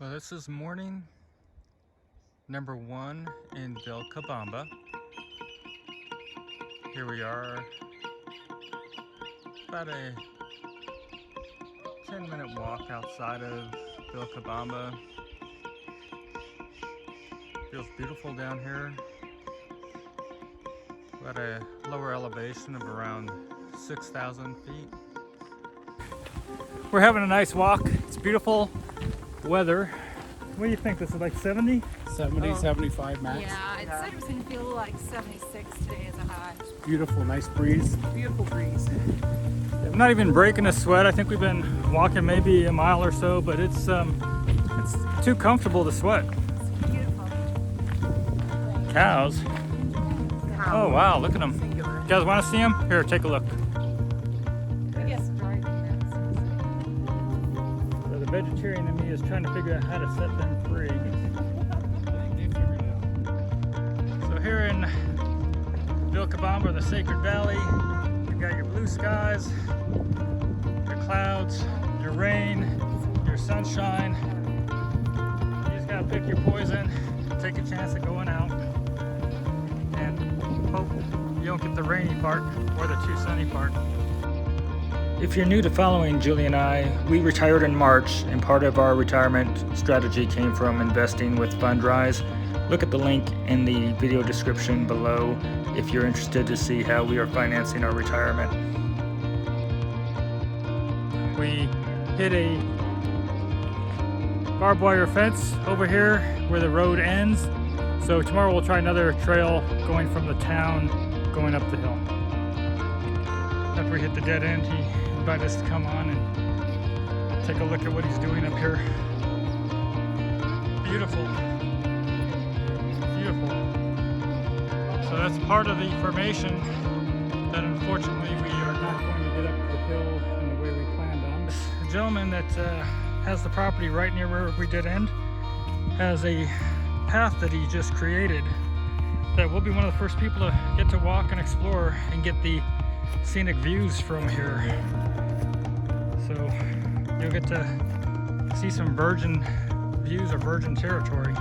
Well, this is morning number 1 in Vilcabamba. Here we are, about a 10-minute walk outside of Vilcabamba. Feels beautiful down here. We're at a lower elevation of around 6,000 feet. We're having a nice walk. It's beautiful weather. What do you think? This is like 70? 70, 75 max. Yeah, it said it was going to feel like 76 today as a high. Beautiful, nice breeze. Beautiful breeze. I'm not even breaking a sweat. I think we've been walking maybe a mile or so, but it's too comfortable to sweat. It's beautiful. Cows. Oh wow, look at them. Singular. You guys want to see them? Here, take a look. I guess driving that. So the vegetarian in me is trying to figure out how to set them free. So here in Vilcabamba, the Sacred Valley, you've got your blue skies, your clouds, your rain, your sunshine. You just gotta pick your poison, take a chance at going out, and hope you don't get the rainy part or the too sunny part. If you're new to following Julie and I, we retired in March, and part of our retirement strategy came from investing with Fundrise. Look at the link in the video description below if you're interested to see how we are financing our retirement. We hit a barbed wire fence over here where the road ends. So tomorrow we'll try another trail going from the town going up the hill. After we hit the dead end, he invited us to come on and take a look at what he's doing up here. Beautiful. Beautiful. So that's part of the formation that unfortunately we are not going to get up the hill in the way we planned on. The gentleman that has the property right near where we did end has a path that he just created that we'll be one of the first people to get to walk and explore and get the scenic views from here. So you'll get to see some virgin views of virgin territory.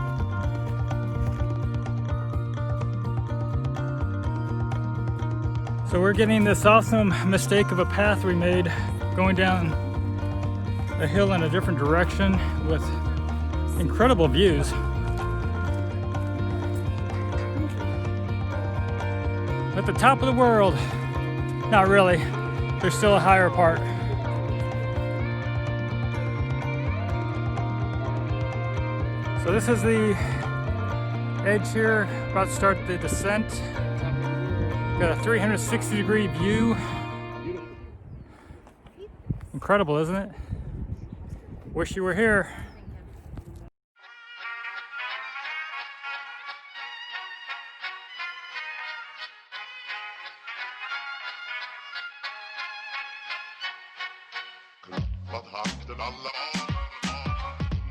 So we're getting this awesome mistake of a path we made going down a hill in a different direction with incredible views. At the top of the world. Not really. There's still a higher part. So this is the edge here, about to start the descent. Got a 360-degree view. Incredible, isn't it? Wish you were here. Vad hakten alla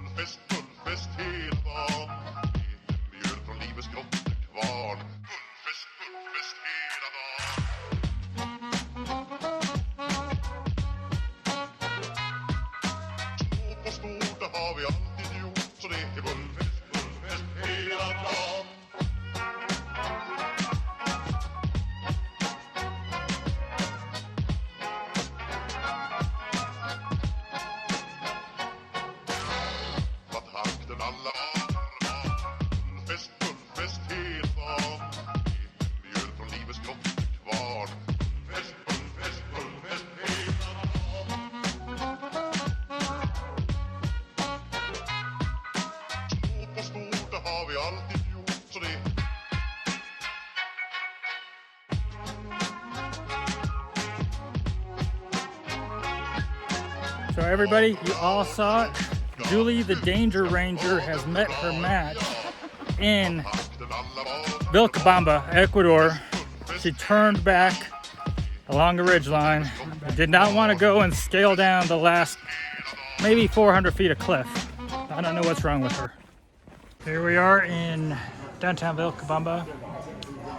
fullfest hela dagen. Mjöl från livets grottekvarn. Fullfest hela dagen. Stort på stort, det har vi alltid gjort. Så det är fullfest hela dagen. Alla fullfest hela dagen. Mjöl från livets grottekvarn. Fullfest hela dagen. Stort på stort, det har vi alltid gjort. Så det So everybody, you all saw it. Julie, the Danger Ranger, has met her match in Vilcabamba, Ecuador. She turned back along the ridgeline. Did not want to go and scale down the last maybe 400 feet of cliff. I don't know what's wrong with her. Here we are in downtown Vilcabamba.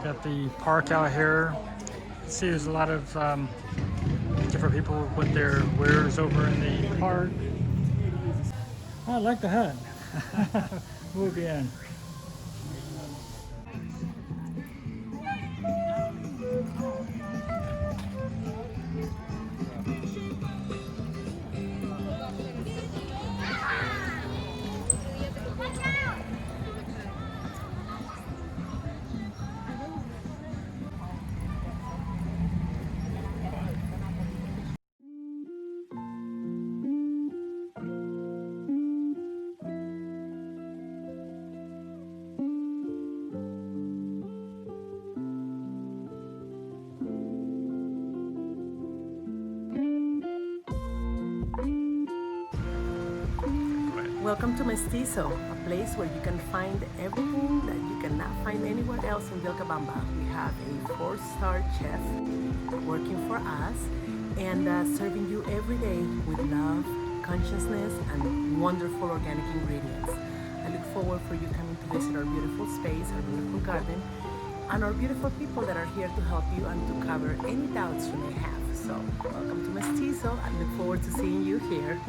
Got the park out here. You see there's a lot of different people with their wares over in the park. I like the hut. Muy bien. Welcome to Mestizo, a place where you can find everything that you cannot find anywhere else in Vilcabamba. We have a 4-star chef working for us and serving you every day with love, consciousness, and wonderful organic ingredients. I look forward for you coming to visit our beautiful space, our beautiful garden, and our beautiful people that are here to help you and to cover any doubts you may have. So, welcome to Mestizo. I look forward to seeing you here.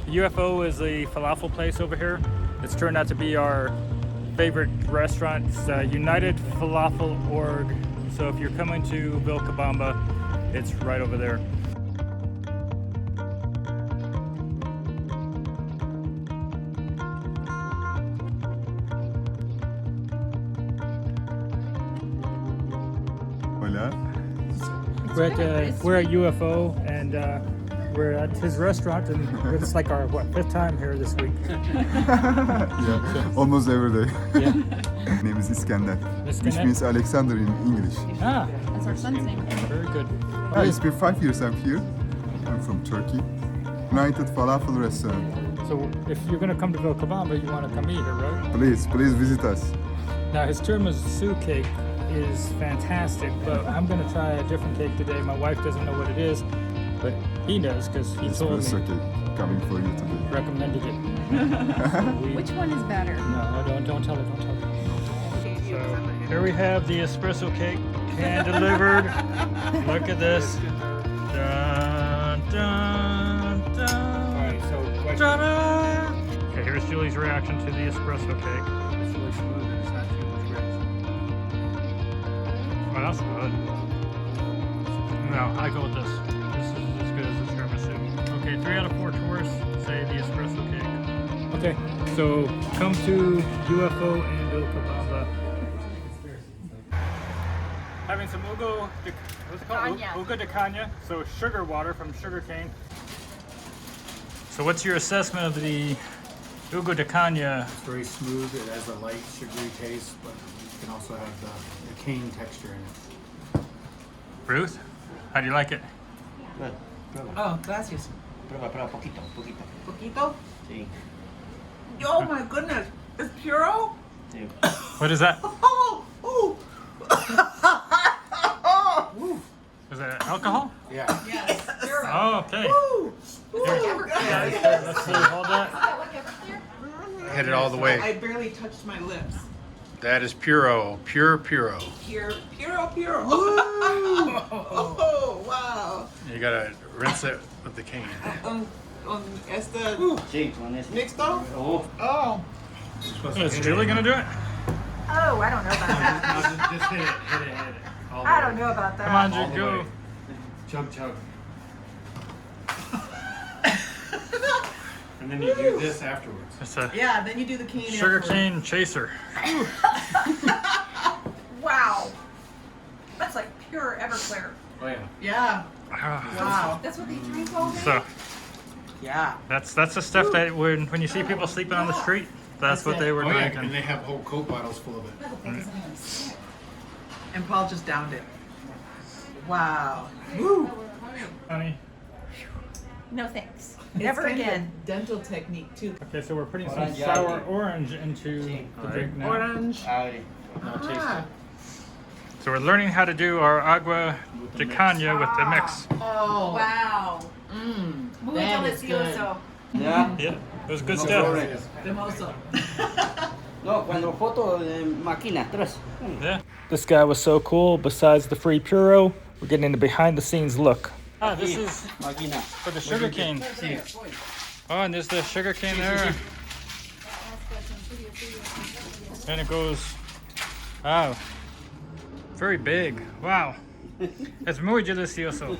UFO is a falafel place over here. It's turned out to be our favorite restaurant. It's United Falafel Org. So if you're coming to Vilcabamba, it's right over there. Hola. We're at UFO and we're at his restaurant, and it's like our fifth time here this week. Yeah, almost every day. Yeah. My name is Iskender, which Iskender? means Alexander in English. Ah, That's our son's name. very good. It's been 5 years I'm here. I'm from Turkey. United Falafel Restaurant. So if you're gonna come to Vilcabamba, you want to come eat here, right? Please visit us. Now his tiramisu cake is fantastic, but I'm gonna try a different cake today. My wife doesn't know what it is, but he does because he told me, Espresso cake coming for you today. recommended it. So Which one is better? No, don't tell her, don't tell her. So here we have the espresso cake hand delivered. Look at this. Dun, dun, dun. Alright, so question. Ta-da! Okay, here's Julie's reaction to the espresso cake. It's really smooth and it's not too much rich. Well, that's good. No, I go with this. This is as good as the tiramisu. Okay, 3 out of 4 tourists say the espresso cake. Okay, so come to UFO in Vilcabamba. Having some what's it called? Caña. Uga de caña, so sugar water from sugarcane. So what's your assessment of the Uga de caña? It's very smooth. It has a light sugary taste, but you can also have the cane texture in it. Ruth, how do you like it? Good. Prueba. Oh, gracias. Prueba, poquito, poquito. Poquito? Sí, Oh my goodness. It's puro? sí. What is that? Oh, oh. Is that alcohol? Yeah. Yes. Puro. Oh, okay. Ooh. Here, let's see, hold that. Hit it all the way. I barely touched my lips. That is puro, pure puro. Puro. Oh, wow. You gotta rinse it with the cane. Este Sí, con ese. mixto? Oh, Oh. Is Julie gonna do it? Oh, I don't know about that. Just hit it. All the I way. don't know about that. Come on, All Jude, the go. way. Chug. And then you do this afterwards. It's a Yeah, then you do the cane. sugar afterwards. cane chaser. Wow. That's like pure Everclear. Oh yeah. Yeah. Ah, Wow. That's what they drink all day? So Yeah. that's the stuff that when you see people sleeping on the street, that's what they were Oh yeah, drinking. and they have whole Coke bottles full of it. And Paul just downed it. Wow. Woo. Honey. No thanks. It's Never kind of a again. dental technique too. Okay, so we're putting some Orange, sour yeah. orange into the drink now. Orange. Abre. Now taste Ah. it. So we're learning how to do our agua de caña with the mix. Oh. Wow. Mmm. Muy That is good. delicioso. Ya. Yeah, it was good No stuff. problem. Demoso. No, cuando foto de máquina, atrás. Yeah. This guy was so cool. Besides the free puro, we're getting a behind the scenes look. Ah, this is Máquina. for the sugar cane. Oh, and there's the sugar cane there. And it goes, wow, very big. Wow. It's muy delicioso.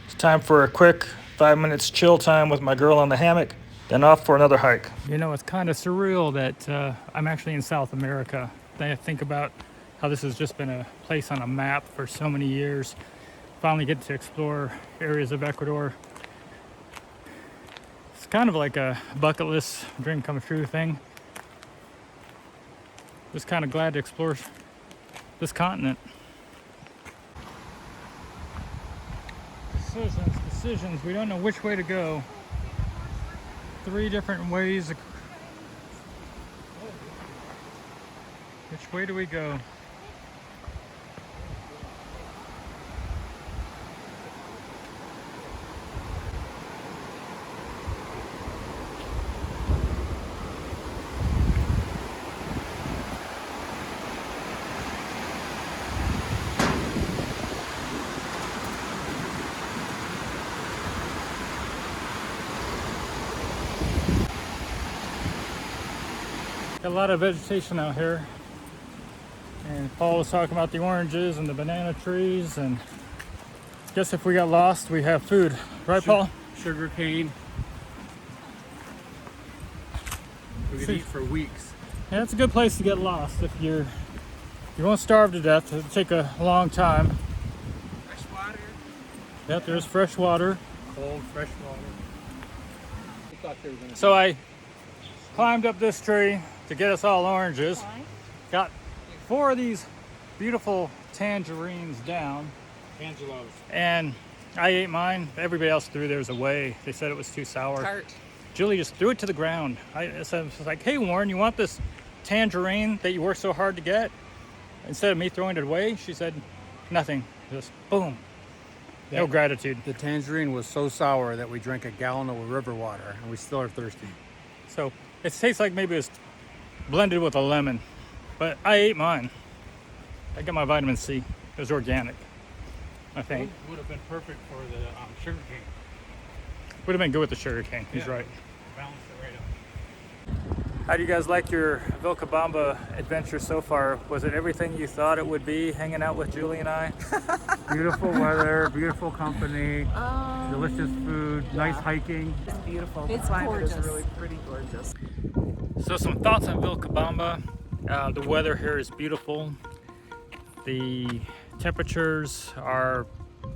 It's time for a quick 5 minutes chill time with my girl on the hammock, then off for another hike. You know, it's kind of surreal that I'm actually in South America. I think about how this has just been a place on a map for so many years. Finally get to explore areas of Ecuador. It's kind of like a bucket list dream come true thing. Just kind of glad to explore this continent. Decisions. We don't know which way to go. 3 different ways. Which way do we go? Got a lot of vegetation out here, and Paul was talking about the oranges and the banana trees, and I guess if we got lost, we have food, right, Paul? Sugar cane. We could See- eat for weeks. Yeah, it's a good place to get lost if you won't starve to death. It'll take a long time. Fresh water. Yep, there's fresh water. Cold, fresh water. We thought they were gonna So I climbed up this tree to get us all oranges. Got 4 of these beautiful tangerines down, Angelo's. and I ate mine. Everybody else threw theirs away. They said it was too sour. Tart. Julie just threw it to the ground. I was like, hey Warren, you want this tangerine that you worked so hard to get? Instead of me throwing it away, she said nothing. Just boom. No gratitude. The tangerine was so sour that we drank a gallon of river water, and we still are thirsty. So it tastes like maybe it's blended with a lemon, but I ate mine. I got my vitamin C. It was organic, I think. Would have been perfect for the sugar cane. Would have been good with the sugar cane. He's Yeah. right. Balance it right out. How do you guys like your Vilcabamba adventure so far? Was it everything you thought it would be, hanging out with Julie and I? Beautiful weather, beautiful company, delicious food, nice hiking. It's beautiful. It's the climate gorgeous. is really pretty gorgeous. So some thoughts on Vilcabamba. The weather here is beautiful. The temperatures are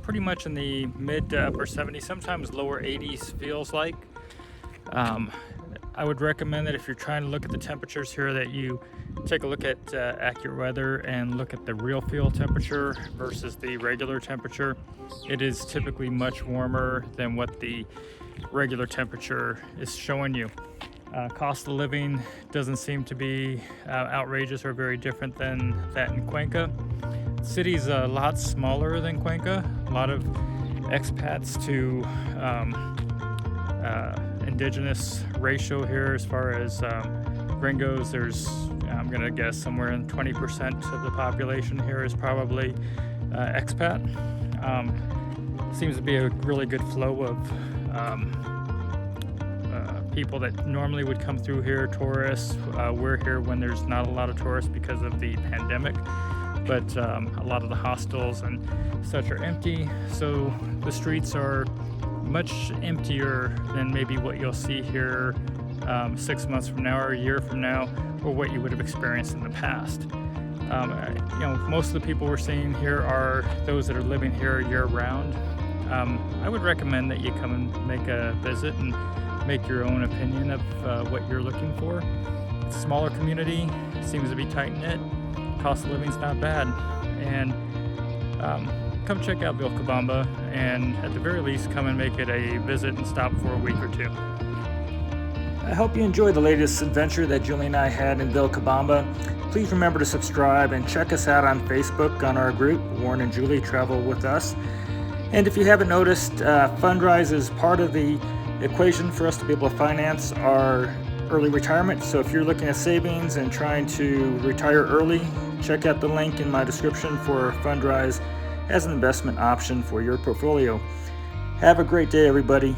pretty much in the mid to upper 70s, sometimes lower 80s feels like. I would recommend that if you're trying to look at the temperatures here that you take a look at accurate weather and look at the real feel temperature versus the regular temperature. It is typically much warmer than what the regular temperature is showing you. Cost of living doesn't seem to be outrageous or very different than that in Cuenca. The city's a lot smaller than Cuenca. A lot of expats to indigenous ratio here as far as gringos. There's, I'm gonna guess, somewhere in 20% of the population here is probably expat. Seems to be a really good flow of people that normally would come through here, tourists. We're here when there's not a lot of tourists because of the pandemic, but a lot of the hostels and such are empty, so the streets are much emptier than maybe what you'll see here 6 months from now or a year from now, or what you would have experienced in the past. Most of the people we're seeing here are those that are living here year round. I would recommend that you come and make a visit and make your own opinion of what you're looking for. It's a smaller community, seems to be tight-knit, cost of living's not bad, and come check out Vilcabamba, and at the very least come and make it a visit and stop for a week or two. I hope you enjoyed the latest adventure that Julie and I had in Vilcabamba. Please remember to subscribe and check us out on Facebook on our group, Warren and Julie Travel With Us. And if you haven't noticed, Fundrise is part of the equation for us to be able to finance our early retirement. So if you're looking at savings and trying to retire early, check out the link in my description for Fundrise as an investment option for your portfolio. Have a great day, everybody.